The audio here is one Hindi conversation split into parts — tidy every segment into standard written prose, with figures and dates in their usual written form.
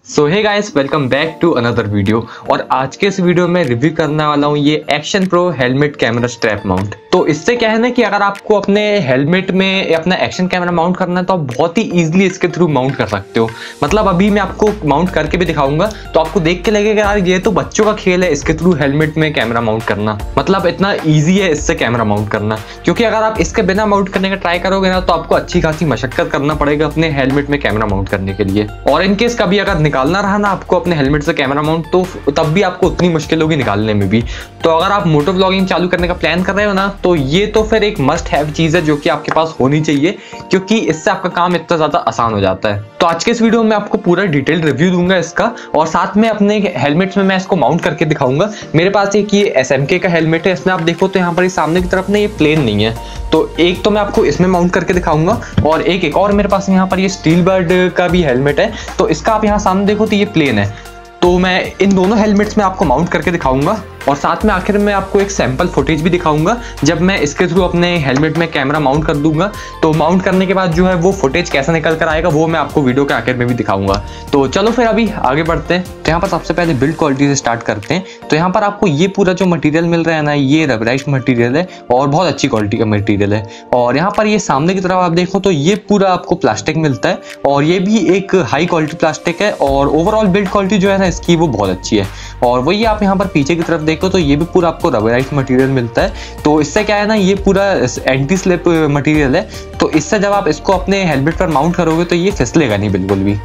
So hey guys, welcome back to another video. और आज के इस वीडियो में रिव्यू करने वाला हूँ ये action pro helmet camera strap mount. तो इससे क्या है ना कि अगर आपको अपने हेलमेट में अपना एक्शन कैमरा माउंट करना है तो आप बहुत ही इजीली इसके थ्रू माउंट कर सकते हो। मतलब अभी मैं आपको माउंट करके भी दिखाऊंगा तो आपको देख के लगेगा यार ये तो बच्चों का खेल है, इसके थ्रू हेलमेट में कैमरा माउंट करना। मतलब इतना ईजी है इससे कैमरा माउंट करना, क्योंकि अगर आप इसके बिना माउंट करने का ट्राई करोगे ना तो आपको अच्छी खासी मशक्कत करना पड़ेगा अपने हेलमेट में कैमरा माउंट करने के लिए। और इनकेस कभी अगर निकालना रहा ना आपको अपने हेलमेट से कैमरा माउंट, तो तब भी आपको उतनी मुश्किल होगी निकालने में भी। तो अगर आप मोटो व्लॉगिंग चालू करने का प्लान कर रहे हो ना तो ये तो फिर एक मस्ट हैव चीज है जो कि आपके पास होनी चाहिए, क्योंकि इससे आपका काम इतना ज्यादा आसान हो जाता है। तो आज के इस वीडियो में आपको पूरा डिटेल रिव्यू दूंगा इसका, और साथ में अपने हेलमेट्स में मैं इसको माउंट करके दिखाऊंगा। मेरे पास एक ये SMK का हेलमेट है, इसमें आप देखो तो यहाँ पर सामने की तरफ ना ये प्लेन नहीं है, तो एक तो मैं आपको इसमें माउंट करके दिखाऊंगा, और एक और मेरे पास यहाँ पर ये स्टील बर्ड का भी हेलमेट है, तो इसका आप यहाँ सामने देखो तो ये प्लेन है। तो मैं इन दोनों हेलमेट्स में आपको माउंट करके दिखाऊंगा, और साथ में आखिर में आपको एक सैंपल फुटेज भी दिखाऊंगा जब मैं इसके थ्रू अपने हेलमेट में कैमरा माउंट कर दूंगा। तो माउंट करने के बाद जो है वो फुटेज कैसा निकल कर आएगा वो मैं आपको वीडियो के आखिर में भी दिखाऊंगा। तो चलो फिर अभी आगे बढ़ते हैं। तो यहाँ पर सबसे पहले बिल्ड क्वालिटी से स्टार्ट करते हैं। तो यहाँ पर आपको ये पूरा जो मटेरियल मिल रहा है ना, ये रबराइज्ड मटेरियल है और बहुत अच्छी क्वालिटी का मटेरियल है। और यहाँ पर ये सामने की तरफ आप देखो तो ये पूरा आपको प्लास्टिक मिलता है, और ये भी एक हाई क्वालिटी प्लास्टिक है, और ओवरऑल बिल्ड क्वालिटी जो है ना इसकी वो बहुत अच्छी है। और वही आप यहाँ पर पीछे की तरफ देखो तो ये भी पूरा आपको रबराइज्ड मटेरियल मिलता है। तो इससे क्या है ना, ये पूरा एंटी स्लिप मटेरियल है, तो इससे जब आप इसको अपने हेलमेट पर माउंट करोगे तो ये फिसलेगा नहीं बिल्कुल भी।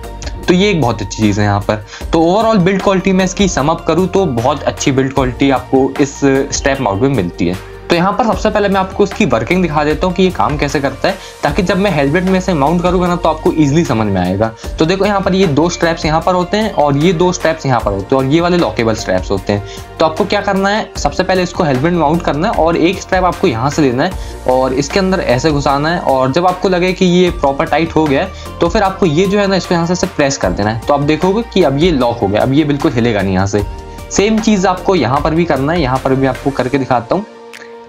तो ये एक बहुत अच्छी चीज़ है यहाँ पर। तो ओवरऑल बिल्ड क्वालिटी में इसकी सम अप करूँ तो बहुत अच्छी बिल्ड क्वालिटी आपको इस स्ट्रैप माउंट में मिलती है। तो यहाँ पर सबसे पहले मैं आपको इसकी वर्किंग दिखा देता हूँ कि ये काम कैसे करता है, ताकि जब मैं हेलमेट में से माउंट करूँगा ना तो आपको इजीली समझ में आएगा। तो देखो यहाँ पर ये दो स्ट्रैप्स यहाँ पर होते हैं और ये दो स्ट्रैप्स यहाँ पर होते हैं, और ये वाले लॉकेबल स्ट्रैप्स होते हैं। तो आपको क्या करना है, सबसे पहले इसको हेलमेट में माउंट करना है, और एक स्ट्रैप आपको यहाँ से लेना है और इसके अंदर ऐसे घुसाना है, और जब आपको लगे कि ये प्रॉपर टाइट हो गया है तो फिर आपको ये जो है ना इसको यहाँ से प्रेस कर देना है। तो आप देखोगे कि अब ये लॉक हो गया, अब ये बिल्कुल हिलेगा नहीं यहाँ से। सेम चीज़ आपको यहाँ पर भी करना है, यहाँ पर भी आपको करके दिखाता हूँ।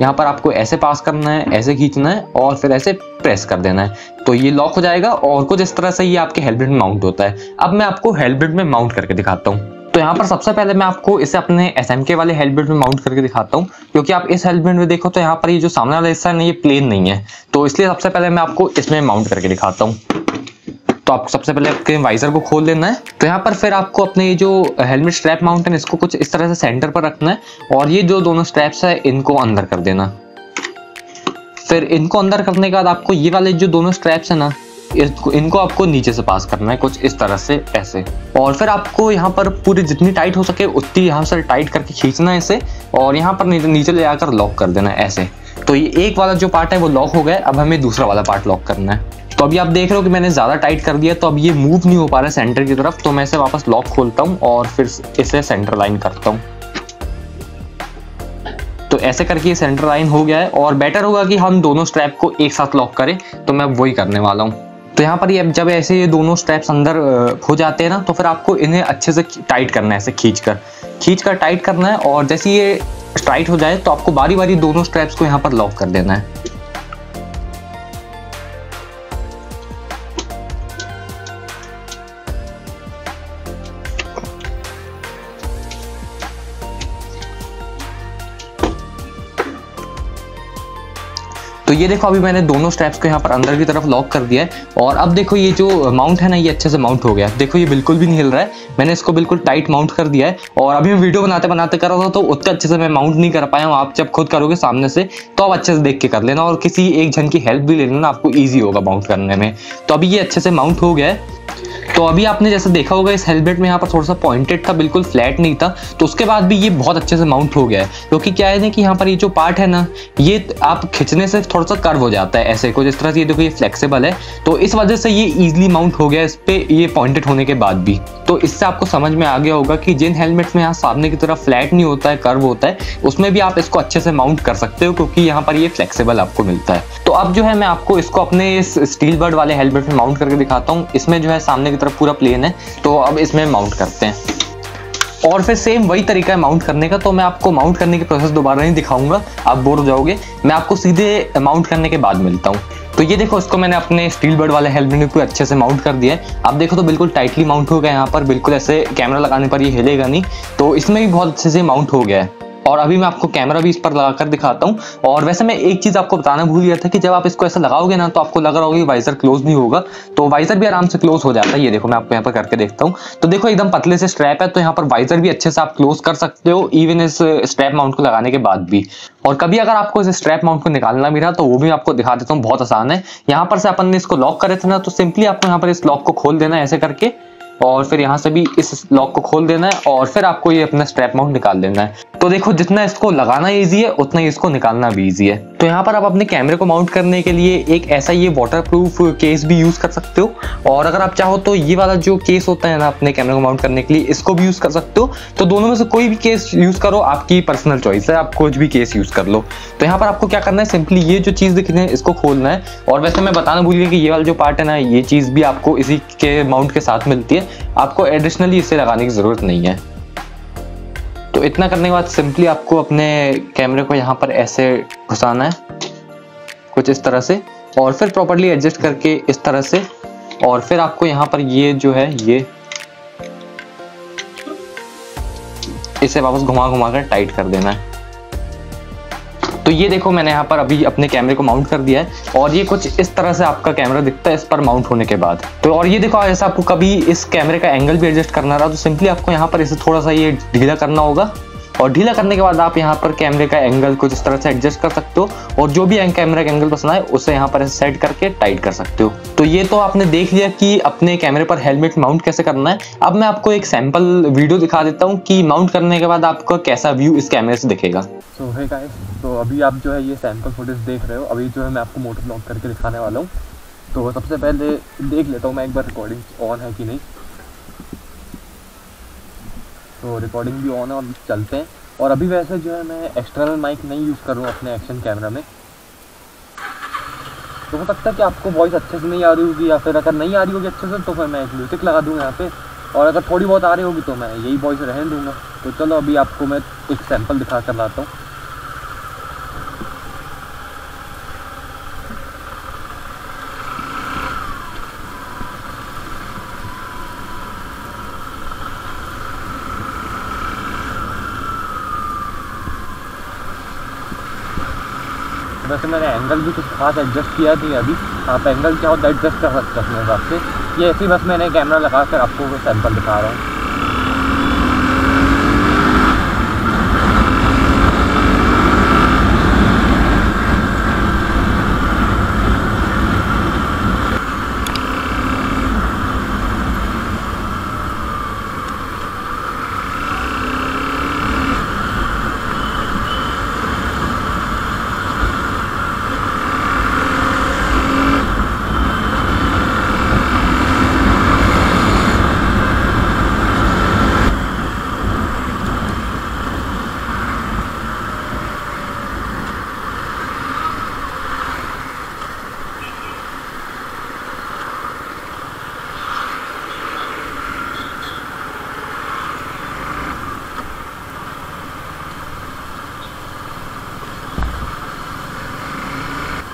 यहाँ पर आपको ऐसे पास करना है, ऐसे खींचना है और फिर ऐसे प्रेस कर देना है, तो ये लॉक हो जाएगा। और कुछ इस तरह से ये आपके हेलमेट में माउंट होता है। अब मैं आपको हेलमेट में माउंट करके दिखाता हूँ। तो यहाँ पर सबसे पहले मैं आपको इसे अपने SMK वाले हेलमेट में माउंट करके दिखाता हूँ, क्योंकि आप इस हेलमेट में देखो तो यहाँ पर ये जो सामने वाला हिस्सा है ना ये प्लेन नहीं है, तो इसलिए सबसे पहले मैं आपको इसमें माउंट करके दिखाता हूँ। तो आपको सबसे पहले आपके वाइजर को खोल लेना है। तो यहाँ पर फिर आपको अपने ये जो हेलमेट स्ट्रैप माउंट है इसको कुछ इस तरह से सेंटर पर रखना है, और ये जो दोनों स्ट्रैप्स है इनको अंदर कर देना। फिर इनको अंदर करने के बाद आपको ये वाले जो दोनों स्ट्रैप्स है ना इनको आपको नीचे से पास करना है कुछ इस तरह से ऐसे, और फिर आपको यहाँ पर पूरी जितनी टाइट हो सके उतनी यहाँ से टाइट करके खींचना है इसे, और यहाँ पर नीचे ले आकर लॉक कर देना है ऐसे। तो ये एक वाला जो पार्ट है वो लॉक हो गया, अब हमें दूसरा वाला पार्ट लॉक करना है। तो अभी आप देख रहे हो कि मैंने ज़्यादा टाइट कर दिया, तो अब ये मूव नहीं हो पा रहा है सेंटर की तरफ, तो मैं इसे वापस लॉक खोलता हूँ और फिर इसे सेंटर लाइन करता हूँ। तो ऐसे करके ये सेंटर लाइन हो गया है, और बेटर होगा कि हम दोनों स्ट्रैप को एक साथ लॉक करें, तो मैं वही करने वाला हूँ। तो यहाँ पर ये जब ऐसे ये दोनों स्ट्रैप्स अंदर हो जाते हैं ना तो फिर आपको इन्हें अच्छे से टाइट करना है, ऐसे खींच कर टाइट करना है, और जैसे ये टाइट हो जाए तो आपको बारी बारी दोनों स्ट्रैप्स को यहाँ पर लॉक कर देना है। तो ये देखो अभी मैंने दोनों स्ट्रैप्स को यहाँ पर अंदर की तरफ लॉक कर दिया है, और अब देखो ये जो माउंट है ना ये अच्छे से माउंट हो गया। देखो ये बिल्कुल भी नहीं हिल रहा है, मैंने इसको बिल्कुल टाइट माउंट कर दिया है। और अभी मैं वीडियो बनाते बनाते कर रहा था तो उतने अच्छे से मैं माउंट नहीं कर पाया हूँ। आप जब खुद करोगे सामने से तो आप अच्छे से देख के कर लेना, और किसी एक जन की हेल्प भी ले लेना, आपको ईजी होगा माउंट करने में। तो अभी ये अच्छे से माउंट हो गया है। तो अभी आपने जैसे देखा होगा इस हेलमेट में यहाँ पर थोड़ा सा पॉइंटेड था, बिल्कुल फ्लैट नहीं था, तो उसके बाद भी ये बहुत अच्छे से माउंट हो गया है। क्योंकि क्या है ना कि यहाँ पर ये जो पार्ट है ना ये आप खींचने से थोड़ा सा कर्व हो जाता है ऐसे कुछ इस तरह से। ये देखो ये फ्लेक्सिबल है, तो इस वजह से ये इजीली माउंट हो गया इस पे, ये पॉइंटेड होने के बाद भी। तो इससे आपको समझ में आ गया होगा कि जिन हेलमेट्स में यहाँ सामने की तरफ फ्लैट नहीं होता है, कर्व होता है, उसमें भी आप इसको अच्छे से माउंट कर सकते हो, क्योंकि यहाँ पर ये फ्लेक्सिबल आपको मिलता है। तो अब जो है मैं आपको इसको अपने इस स्टील बर्ड वाले हेलमेट में माउंट करके दिखाता हूँ। इसमें जो है सामने की तरफ पूरा प्लेन है, तो अब इसमें माउंट करते हैं। और फिर सेम वही तरीका है माउंट करने का, तो मैं आपको माउंट करने की प्रोसेस दोबारा नहीं दिखाऊंगा, आप बोर हो जाओगे। मैं आपको सीधे माउंट करने के बाद मिलता हूँ। तो ये देखो, इसको मैंने अपने स्टील बर्ड वाले हेलमेट में पूरे अच्छे से माउंट कर दिया है। आप देखो तो बिल्कुल टाइटली माउंट हो गया यहाँ पर, बिल्कुल ऐसे कैमरा लगाने पर ये हिलेगा नहीं, तो इसमें भी बहुत अच्छे से माउंट हो गया है। और अभी मैं आपको कैमरा भी इस पर लगाकर दिखाता हूँ। और वैसे मैं एक चीज आपको बताना भूल गया था कि जब आप इसको ऐसा लगाओगे ना, तो आपको लग रहा होगा कि वाइजर क्लोज नहीं होगा, तो वाइजर भी आराम से क्लोज हो जाता है। ये देखो, मैं आपको यहाँ पर करके देखता हूँ, तो देखो एकदम पतले से स्ट्रैप है, तो यहाँ पर वाइजर भी अच्छे से आप क्लोज कर सकते हो इवन इस स्ट्रैप माउंट को लगाने के बाद भी। और कभी अगर आपको इस स्ट्रैप माउंट को निकालना भी रहा, तो वो भी आपको दिखा देता हूँ, बहुत आसान है। यहाँ पर से अपन ने इसको लॉक करे थे ना, तो सिंपली आपको यहाँ पर इस लॉक को खोल देना है ऐसे करके, और फिर यहाँ से भी इस लॉक को खोल देना है, और फिर आपको ये अपना स्ट्रैप माउंट निकाल देना है। तो देखो, जितना इसको लगाना इजी है उतना ही इसको निकालना भी इजी है। तो यहाँ पर आप अपने कैमरे को माउंट करने के लिए एक ऐसा ये वाटरप्रूफ केस भी यूज कर सकते हो, और अगर आप चाहो तो ये वाला जो केस होता है ना अपने कैमरे को माउंट करने के लिए, इसको भी यूज कर सकते हो। तो दोनों में से कोई भी केस यूज करो, आपकी पर्सनल चॉइस है, आप कुछ भी केस यूज कर लो। तो यहाँ पर आपको क्या करना है, सिंपली ये जो चीज दिख रही है इसको खोलना है। और वैसे मैं बताना भूल गया कि ये वाला जो पार्ट है ना, ये चीज भी आपको इसी के माउंट के साथ मिलती है, आपको एडिशनली इसे लगाने की जरूरत नहीं है। तो इतना करने के बाद सिंपली आपको अपने कैमरे को यहाँ पर ऐसे घुसाना है कुछ इस तरह से, और फिर प्रॉपर्ली एडजस्ट करके इस तरह से, और फिर आपको यहाँ पर ये जो है ये इसे वापस घुमा घुमा कर टाइट कर देना है। तो ये देखो, मैंने यहाँ पर अभी अपने कैमरे को माउंट कर दिया है, और ये कुछ इस तरह से आपका कैमरा दिखता है इस पर माउंट होने के बाद। तो और ये देखो, जैसे आपको कभी इस कैमरे का एंगल भी एडजस्ट करना रहा, तो सिंपली आपको यहाँ पर इसे थोड़ा सा ये ढीला करना होगा, और ढीला करने के बाद आप यहाँ पर कैमरे का एंगल कुछ इस तरह से एडजस्ट कर सकते हो, और जो भी कैमरा का एंगल पसंद आए उसे यहाँ पर ऐसे सेट करके टाइट कर सकते हो। तो ये तो आपने देख लिया कि अपने कैमरे पर हेलमेट माउंट कैसे करना है। अब मैं आपको एक सैंपल वीडियो दिखा देता हूँ कि माउंट करने के बाद आपका कैसा व्यू इस कैमरे से दिखेगा। सो हे गाइस, तो अभी आप जो है ये सैंपल फुटेज देख रहे हो। अभी जो है मैं आपको मोटर ब्लॉक करके दिखाने वाला हूँ। तो सबसे पहले देख लेता हूँ मैं एक बार रिकॉर्डिंग ऑन है कि नहीं। तो रिकॉर्डिंग भी ऑन है और चलते हैं। और अभी वैसे जो है मैं एक्सटर्नल माइक नहीं यूज़ कर रहा हूँ अपने एक्शन कैमरा में। तो हो सकता है कि आपको वॉइस अच्छे से नहीं आ रही होगी, या फिर अगर नहीं आ रही होगी अच्छे से तो फिर मैं एक म्यूज़िक लगा दूँगा यहाँ पे, और अगर थोड़ी बहुत आ रही होगी तो मैं यही वॉइस रहने दूँगा। तो चलो अभी आपको मैं एक सैंपल दिखा कर लाता हूँ। वैसे मैंने एंगल भी कुछ खास एडजस्ट किया नहीं अभी। आप एंगल चाहो तो एडजस्ट कर सकते हो अपने हिसाब से। ये ऐसे ही बस मैंने कैमरा लगा कर आपको सैंपल दिखा रहा हूँ।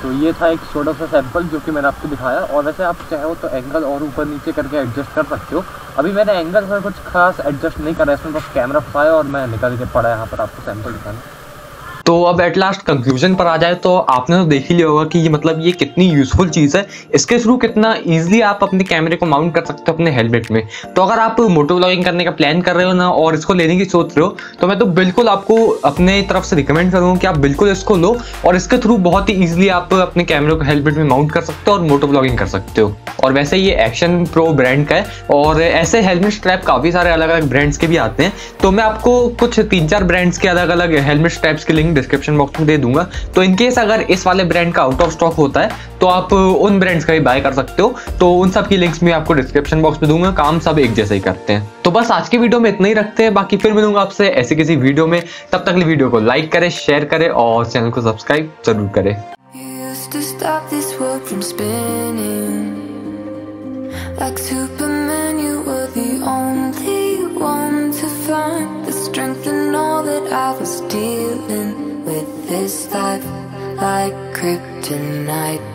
तो ये था एक छोटा सा सैंपल जो कि मैंने आपको दिखाया। और वैसे आप चाहो तो एंगल और ऊपर नीचे करके एडजस्ट कर सकते हो। अभी मैंने एंगल में कुछ खास एडजस्ट नहीं करा, इसमें बस कैमरा फंसाया और मैं निकल के पड़ा यहाँ पर आपको सैंपल दिखाना। तो अब एट लास्ट कंक्लूजन पर आ जाए तो आपने तो देख ही लिया होगा कि ये मतलब ये कितनी यूजफुल चीज़ है। इसके थ्रू कितना इजीली आप अपने कैमरे को माउंट कर सकते हो अपने हेलमेट में। तो अगर आप मोटो व्लॉगिंग करने का प्लान कर रहे हो ना और इसको लेने की सोच रहे हो, तो मैं तो बिल्कुल आपको अपने तरफ से रिकमेंड करूँगा कि आप बिल्कुल इसको लो, और इसके थ्रू बहुत ही ईजिली आप अपने कैमरे को हेलमेट में माउंट कर सकते हो और मोटो व्लॉगिंग कर सकते हो। और वैसे ये एक्शन प्रो ब्रांड का है, और ऐसे हेलमेट स्ट्रैप काफ़ी सारे अलग अलग ब्रांड्स के भी आते हैं। तो मैं आपको कुछ 3-4 ब्रांड्स के अलग अलग हेलमेट स्ट्रैप्स के लिंक डिस्क्रिप्शन बॉक्स में दे दूंगा। तो इनकेस अगर इस वाले ब्रांड का आउट ऑफ स्टॉक होता है तो आप उन ब्रांड्स का भी बाय कर सकते हो। तो उन सब की लिंक्स मैं आपको डिस्क्रिप्शन बॉक्स में दूंगा। काम सब एक जैसे ही करते हैं। तो बस आज की वीडियो में इतना ही रखते हैं, बाकी फिर मिलूंगा आपसे ऐसी किसी वीडियो में। तब तक वीडियो को लाइक करें, शेयर करें और चैनल को सब्सक्राइब जरूर करें। Like Superman, you were the only one to find the strength in all that I was dealing with this life, like kryptonite.